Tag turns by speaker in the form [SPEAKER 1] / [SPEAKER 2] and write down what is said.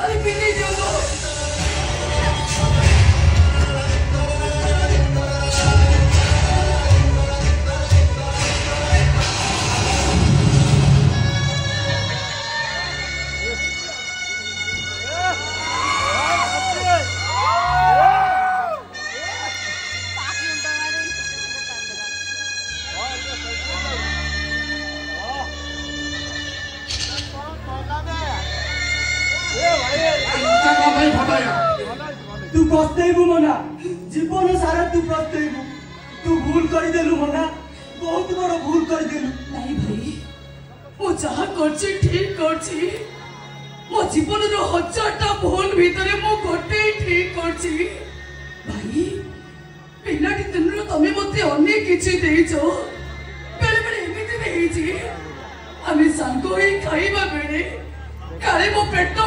[SPEAKER 1] ଶାଢ଼ୀ ପିନ୍ଧେଇ ଦିଅନ୍ତୁ।
[SPEAKER 2] तू पछतेबू मना जीवन सारा तू पछतेबू तू भूल कर देलु मना बहुत बड़ भूल कर देलु।
[SPEAKER 1] नहीं भाई मु जहा करछि ठीक करछि मो जीवन रो 1000टा भूल भितरे मु गोटे ठीक करछि भाई। पिलाटी दिनरो तमे मते अनेक किछि देइछो बेले बेले एमिति हेछि आमी सांगो ही खाइबा बेले काले मो पेट